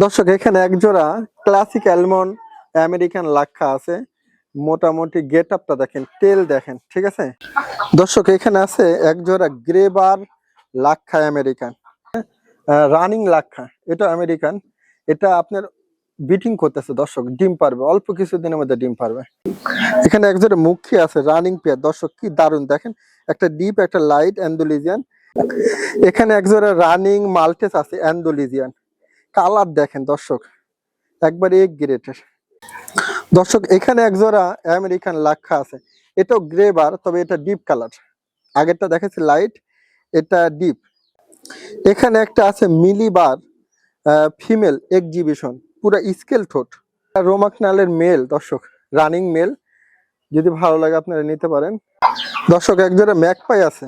দর্শক এখানে এক জোড়া ক্লাসিক অ্যালমন্ড আমেরিকান লাক্ষা আছে। মোটামুটি গেট আপটা দেখেন, টেল দেখেন, ঠিক আছে। দর্শক এখানে আছে এক জোড়া গ্রেবার লাক্ষা আমেরিকান, রানিং লাক্ষা। এটা আমেরিকান, এটা আপনার বিটিং করতেছে দর্শক, ডিম পারবে অল্প কিছুদিনের মধ্যে ডিম পারবে। এখানে এক জোড়া মুখী আছে রানিং পেয়ার দর্শক, কি দারুণ দেখেন, একটা ডিপ একটা লাইট অ্যান্ডোলিজিয়ান। এখানে এক জোড়া রানিং মাল্টেস আছে অ্যান্ডোলিজিয়ান, কালার দেখেন দর্শক একবারে এক গ্রেটের। দর্শক এখানে এক জোড়া আমেরিকান লাক্ষা আছে, এটাও গ্রেবার, তবে এটা ডিপ কালার। আগেরটা দেখাচ্ছি লাইট, এটা ডিপ। এখানে একটা আছে মিলিবার ফিমেল এক্সিবিশন, পুরো স্কেল ঠোঁট, রোমাকনালের মেল দর্শক, রানিং মেল। যদি ভালো লাগে আপনারা নিতে পারেন। দর্শক এক জোড়া ম্যাকপাই আছে,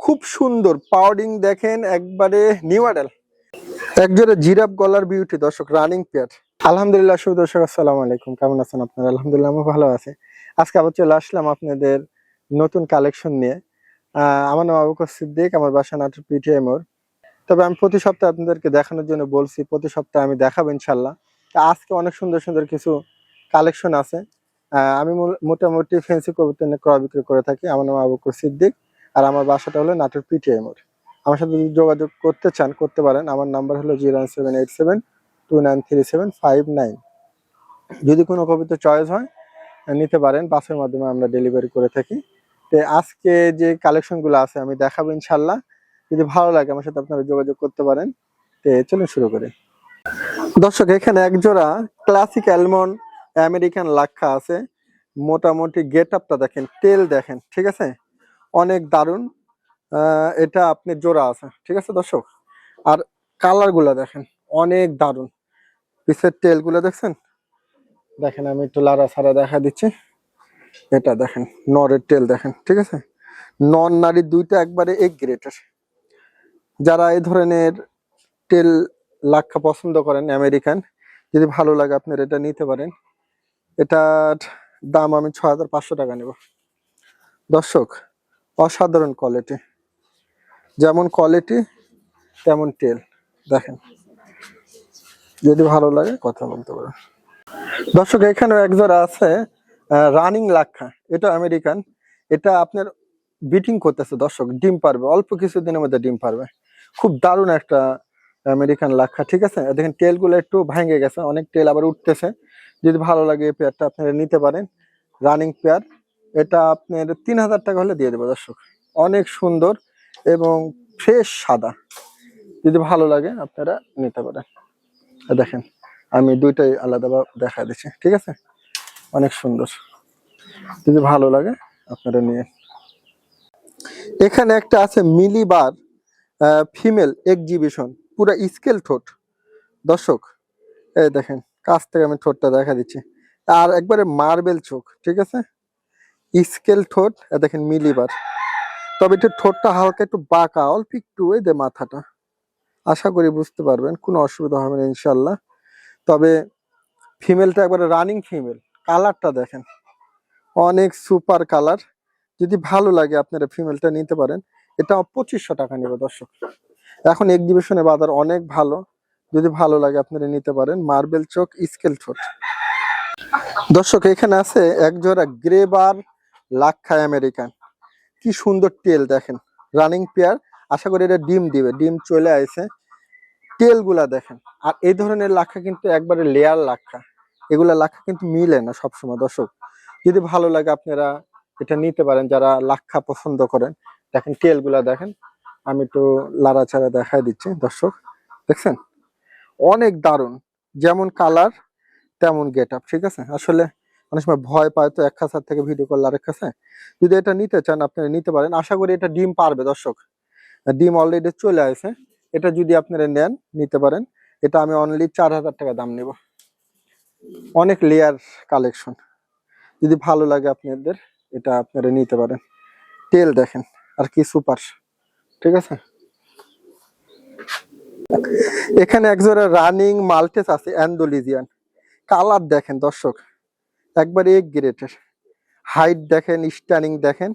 খুব সুন্দর পাউডিং দেখেন, একবারে নিউ মডেল। এক জোড়া জিরাফ গলার বিউটি দর্শক, রানিং পেয়ার। আলহামদুলিল্লাহ শুভ দর্শক, আসসালামু আলাইকুম, কেমন আছেন আপনারা? আলহামদুলিল্লাহ আমি ভালো আছি। আজকে আবার চলে আসলাম আপনাদের নতুন কালেকশন নিয়ে। আমার নাম আবু বকর সিদ্দিক, আমার বাসা নাটোর পিটিআই মোড়। তবে আমি প্রতি সপ্তাহে আপনাদেরকে দেখানোর জন্য বলছি, প্রতি সপ্তাহে আমি দেখাবো ইনশাল্লাহ। আজকে অনেক সুন্দর সুন্দর কিছু কালেকশন আছে। আমি মোটামুটি ফ্যান্সি কবুতর নিয়ে ক্রয় বিক্রি করে থাকি। আমার নাম আবু বকর সিদ্দিক, আর আমার বাসাটা হলো নাটোর পিটিআই মোড়। আমার সাথে যদি যোগাযোগ করতে চান করতে পারেন। আমার নাম্বার হলো 09787293759। যদি কোনো কবিতা চয়েস হয় নিতে পারেন, বাসের মাধ্যমে আমরা ডেলিভারি করে থাকি। তো আজকে যে কালেকশনগুলো আছে আমি দেখাবো ইনশাল্লাহ। যদি ভালো লাগে আমার সাথে আপনারা যোগাযোগ করতে পারেন। তো চলুন শুরু করি। দর্শক এখানে এক জোড়া ক্লাসিক অ্যালমন্ড আমেরিকান লাক্ষা আছে। মোটামুটি গেট আপটা দেখেন, টেল দেখেন, ঠিক আছে, অনেক দারুণ। এটা আপনি জোড়া আছে, ঠিক আছে দর্শক। আর কালার গুলা দেখেন অনেক দারুণ, পিছের টেল গুলা দেখছেন, দেখেন আমি একটু লারা সারা দেখা দিচ্ছি। এটা দেখেন নরের টেল দেখেন, ঠিক আছে। নন নারী দুইটা একবারে এক গ্রেটের। যারা এই ধরনের টেল লাক্ষা পছন্দ করেন আমেরিকান, যদি ভালো লাগে আপনার এটা নিতে পারেন। এটার দাম আমি 6500 টাকা নেব দর্শক। অসাধারণ কোয়ালিটি, যেমন কোয়ালিটি তেমন টেল দেখেন। যদি ভালো লাগে কথা বলতে পারেন। দর্শক এখানে এক জোড়া আছে রানিং লাক্ষা, এটা আমেরিকান, এটা আপনার বিটিং করতেছে দর্শক, ডিম পারবে অল্প কিছুদিনের মধ্যে ডিম পারবে। খুব দারুণ একটা আমেরিকান লাক্ষা, ঠিক আছে। দেখেন টেল গুলো একটু ভেঙে গেছে, অনেক টেল আবার উঠতেছে। যদি ভালো লাগে এই পেয়ারটা আপনারা নিতে পারেন, রানিং পেয়ার। এটা আপনার 3000 টাকা হলে দিয়ে দেবো দর্শক। অনেক সুন্দর এবং ফ্রেশ সাদা, যদি ভালো লাগে আপনারা নিতে পারেন। দেখেন আমি দুইটাই আলাদা দেখা দিচ্ছি, ঠিক আছে, অনেক সুন্দর। যদি ভালো লাগে আপনারা নিয়ে। এখানে একটা আছে মিলিবার ফিমেল এক্সিবিশন, পুরো স্কেল ঠোঁট দর্শক। এই দেখেন কাছ থেকে আমি ঠোঁটটা দেখা দিচ্ছি, আর একবারে মার্বেল চোখ, ঠিক আছে, স্কেল ঠোঁট। দেখেন মিলিবার, তবে একটু ঠোঁটটা হালকা একটু বাঁকা, অল্প একটু এই যে মাথাটা। আশা করি বুঝতে পারবেন, কোনো অসুবিধা হবে না ইনশাল্লাহ। তবে ফিমেলটা একবারে রানিং ফিমেল, কালারটা দেখেন অনেক সুপার কালার। যদি ভালো লাগে আপনারা ফিমেলটা নিতে পারেন। এটা 2500 টাকা নেবে দর্শক। এখন এক্সিবিশনে বাজার অনেক ভালো, যদি ভালো লাগে আপনারা নিতে পারেন। মার্বেল চোখ, স্কেল ঠোঁট। দর্শক এখানে আছে এক জোড়া গ্রেবার লাক্ষা আমেরিকান, কি সুন্দর টেল দেখেন, রানিং পেয়ার। আশা করি এটা ডিম দিবে, ডিম চলে আসে। টেল গুলা দেখেন। আর এই ধরনের লাক্ষা কিন্তু একবারে লেয়ার লাক্ষা, এগুলা লাক্ষা কিন্তু মিলে না সবসময় দর্শক। যদি ভালো লাগে আপনারা এটা নিতে পারেন, যারা লাক্ষা পছন্দ করেন। দেখেন টেল গুলা দেখেন, আমি একটু লাড়াচাড়া দেখাই দিচ্ছি দর্শক, দেখছেন অনেক দারুণ, যেমন কালার তেমন গেট আপ, ঠিক আছে। আসলে অনেক সময় ভয় পায় তো এক খাঁচার থেকে ভিডিও করলে আরেক খাঁচা। যদি এটা নিতে চান আপনারা নিতে পারেন। আশা করি এটা ডিম পারবে দর্শক, ডিম অলরেডি চলে আসে। এটা যদি আপনারা নেন নিতে পারেন। এটা আমি অনলি 4000 টাকা দাম নেব। অনেক লেয়ার কালেকশন, যদি ভালো লাগে আপনাদের এটা আপনারা নিতে পারেন। টেল দেখেন আর কি সুপার, ঠিক আছে। এখানে একজোড়া রানিং মাল্টেস আছে অ্যান্ডোলিজিয়ান, কালার দেখেন দর্শক একবারে এক গ্রেটের। হাইট দেখেন, স্ট্যানিং দেখেন,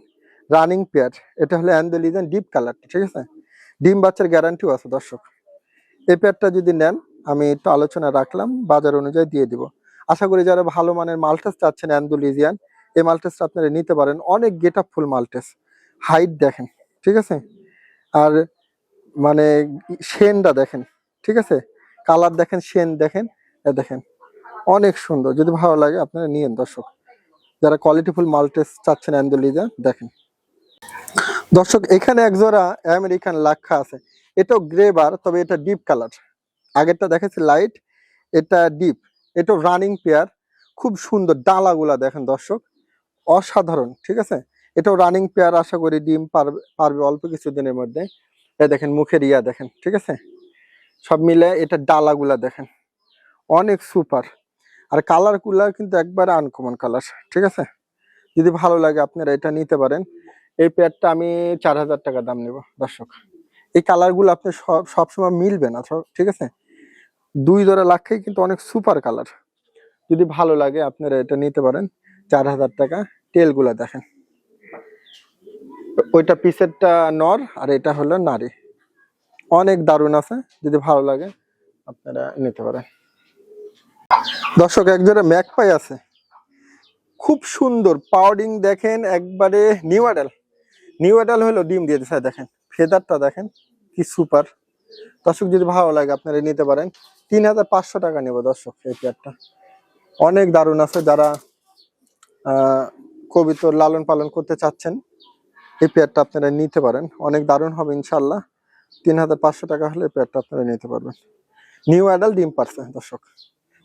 রানিং পেয়ার। এটা হলো অ্যান্ডোলিজিয়ান ডিপ কালার, ঠিক আছে। ডিম বাচ্চার গ্যারান্টিও আছে দর্শক। এই পেয়ারটা যদি নেন আমি একটু আলোচনা রাখলাম, বাজার অনুযায়ী দিয়ে দিব। আশা করি যারা ভালো মানের মাল্টেস চাচ্ছেন অ্যান্ডালুসিয়ান, এই মাল্টেসটা আপনারা নিতে পারেন। অনেক গেট আপ ফুল মাল্টেস, হাইট দেখেন, ঠিক আছে, আর মানে শেনটা দেখেন, ঠিক আছে, কালার দেখেন, শেন দেখেন, দেখেন অনেক সুন্দর। যদি ভালো লাগে আপনারা নিয়েন দর্শক, যারা কোয়ালিটিফুল মাল্টেস চাচ্ছেন অ্যান্ডালুসিয়ান। দেখেন দর্শক, এখানে এক জোড়া আমেরিকান লাক্ষা আছে, এটাও গ্রে বার, তবে এটা ডিপ কালার। আগেরটা দেখেছি লাইট, এটা ডিপ, এটা রানিং পেয়ার, খুব সুন্দর। ডালাগুলা দেখেন দর্শক, অসাধারণ, ঠিক আছে। এটাও রানিং পেয়ার, আশা করি ডিম পারবে পারবে অল্প কিছুদিনের মধ্যে। এই দেখেন মুখের ইয়া দেখেন, ঠিক আছে, সব মিলে এটা ডালাগুলা দেখেন অনেক সুপার। আর কালার গুলা কিন্তু একবারে আনকমন কালার, ঠিক আছে। যদি ভালো লাগে আপনারা এটা নিতে পারেন। এই পেয়ারটা আমি 4000 টাকা দাম নেব দর্শক। এই কালার গুলো আপনি সবসময় মিলবে না, ঠিক আছে। 2 জোড়া লাক্ষাই কিন্তু অনেক সুপার কালার। যদি ভালো লাগে আপনারা এটা নিতে পারেন, 4000 টাকা। টেল গুলা দেখেন, ওইটা পিসেরটা নর আর এটা হলো নারী, অনেক দারুণ আছে। যদি ভালো লাগে আপনারা নিতে পারেন দর্শক। একজোড়া ম্যাকপাই আছে, খুব সুন্দর পাউডিং দেখেন, একবারে নিউ অ্যাডাল। নিউ অ্যাডাল হলো ডিম দিয়ে দিচ্ছে, দেখেন ফেদারটা দেখেন কি সুপার। দর্শক যদি ভালো লাগে আপনারা নিতে পারেন। 3500 টাকা নেব দর্শক এই পেয়ারটা, অনেক দারুণ আছে। যারা কবিতর লালন পালন করতে চাচ্ছেন, এই পেয়ারটা আপনারা নিতে পারেন, অনেক দারুণ হবে ইনশাল্লাহ। 3500 টাকা হলে পেয়ারটা আপনারা নিতে পারবেন। নিউ অ্যাডাল ডিম পারছে দর্শক,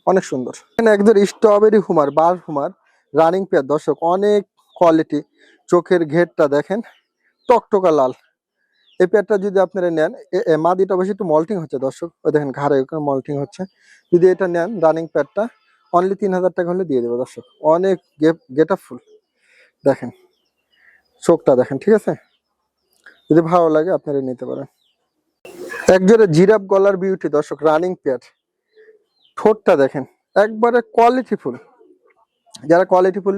অনেক সুন্দর। এখানে একজন স্ট্রবেরি হুমার, বার হুমার, রানিং পেয়ার দর্শক, অনেক কোয়ালিটি। চোখের ঘেরটা দেখেন টকটকা লাল। এই পেয়ারটা যদি আপনারা নেন, মাদিটা বেশি একটু মল্টিং হচ্ছে দর্শক, ওই দেখেন ঘাড়ে মল্টিং হচ্ছে। যদি এটা নেন রানিং পেয়ারটা, অনলি 3000 টাকা হলে দিয়ে দেবো দর্শক। অনেক গেট আপ ফুল, দেখেন চোখটা দেখেন, ঠিক আছে। যদি ভালো লাগে আপনারা নিতে পারেন। একজোড়া জিরাফ গলার বিউটি দর্শক, রানিং পেয়ার। ঠোঁটটা দেখেন একবারে কোয়ালিটিফুল। যারা কোয়ালিটিফুল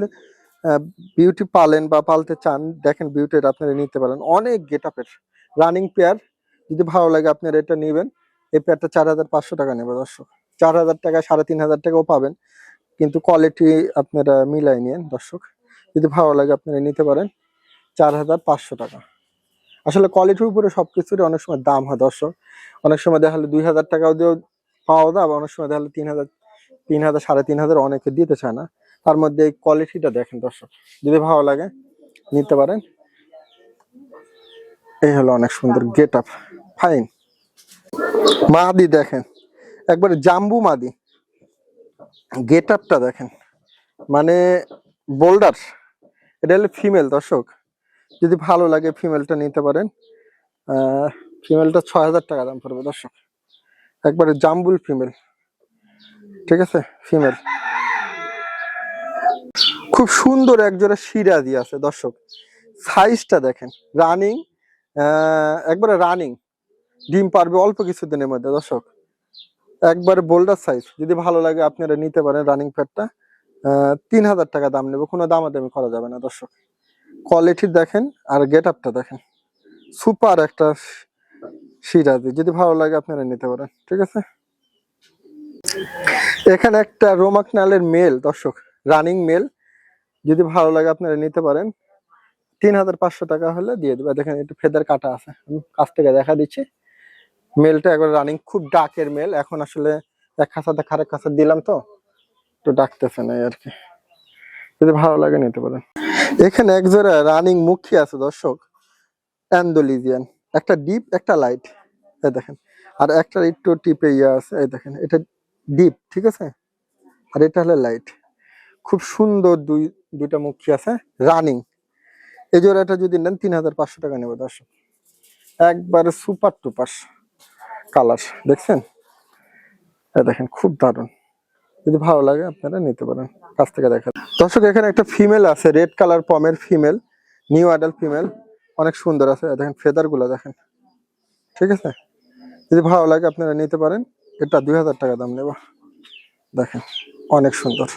বিউটি পালেন বা পালতে চান, দেখেন বিউটির আপনারা নিতে পারেন, অনেক গেট আপের রানিং পেয়ার। যদি ভালো লাগে আপনারা এটা নেবেন। এই পেয়ারটা 4500 টাকা নেবে দর্শক। 4000 টাকা, 3500 টাকাও পাবেন, কিন্তু কোয়ালিটি আপনারা মিলাই নিন দর্শক। যদি ভালো লাগে আপনারা নিতে পারেন, 4500 টাকা। আসলে কোয়ালিটির উপরে সবকিছুরই অনেক সময় দাম হয় দর্শক। অনেক সময় দেখা হলো 2000 টাকাও দিয়েও পাওয়া যায়, আবার অনেক সময় দেখা হলো 3000, 3500 অনেকে দিতে চায় না। তার মধ্যে এই কোয়ালিটিটা দেখেন দর্শক, যদি ভালো লাগে নিতে পারেন। এই হলো অনেক সুন্দর গেট আপ, ফাইন। মাদি দেখেন, একবারে জাম্বু মাদি, গেট আপটা দেখেন মানে বোল্ডার। এটা হলো ফিমেল দর্শক। যদি ভালো লাগে ফিমেলটা নিতে পারেন। ফিমেলটা 6000 টাকা দাম পড়বে দর্শক, একবারে জাম্বুল ফিমেল, ঠিক আছে। ফিমেল খুব সুন্দর, একজোড়া সিরাজি আছে দর্শক। সাইজটা দেখেন রানিং, একবারে রানিং, ডিম পারবে অল্প কিছুদিনের মধ্যে দর্শক, একবারে বোল্ডার সাইজ। যদি ভালো লাগে আপনারা নিতে পারেন রানিং প্যাডটা। 3000 টাকা দাম নেবে, কোনো দামাদামি করা যাবে না দর্শক। কোয়ালিটি দেখেন আর গেট আপটা দেখেন, সুপার একটা সিরাজি। যদি ভালো লাগে আপনারা নিতে পারেন, ঠিক আছে। এখানে একটা রোমাকনালের মেল দর্শক, রানিং মেল। যদি ভালো লাগে আপনারা নিতে পারেন। 3500 টাকা হলে দিয়ে দেবে। দেখেন একটু ফেদার কাটা আছে, আমি কাছ থেকে দেখা দিচ্ছি। মেলটা একবার রানিং, খুব ডাকের মেল। এখন আসলে এক খাঁচাতে খারেক খাঁচা দিলাম তো একটু ডাকতেছে না আর কি। যদি ভালো লাগে নিতে পারেন। এখানে এক জোড়া রানিং মুখী আছে দর্শক, অ্যান্ডালুসিয়ান, একটা ডিপ একটা লাইট, এই দেখেন। আর একটা একটু টিপে ইয়ে আছে, এই দেখেন এটা ডিপ, ঠিক আছে, আর এটা হলো লাইট। খুব সুন্দর দুইটা মুখী আছে রানিং। এই জোড়াটা যদি নেন 3500 টাকা নেবে দর্শক, একবারে সুপার টুপার কালার, দেখছেন, দেখেন খুব দারুণ। যদি ভালো লাগে আপনারা নিতে পারেন, কাছ থেকে দেখা। দর্শক এখানে একটা ফিমেল আছে, রেড কালার পমের ফিমেল, নিউ অ্যাডাল্ট ফিমেল, অনেক সুন্দর আছে। দেখেন ফেদার গুলা দেখেন, ঠিক আছে। যদি ভালো লাগে আপনারা নিতে পারেন। এটা 2000 টাকা দাম নেব, দেখেন অনেক সুন্দর।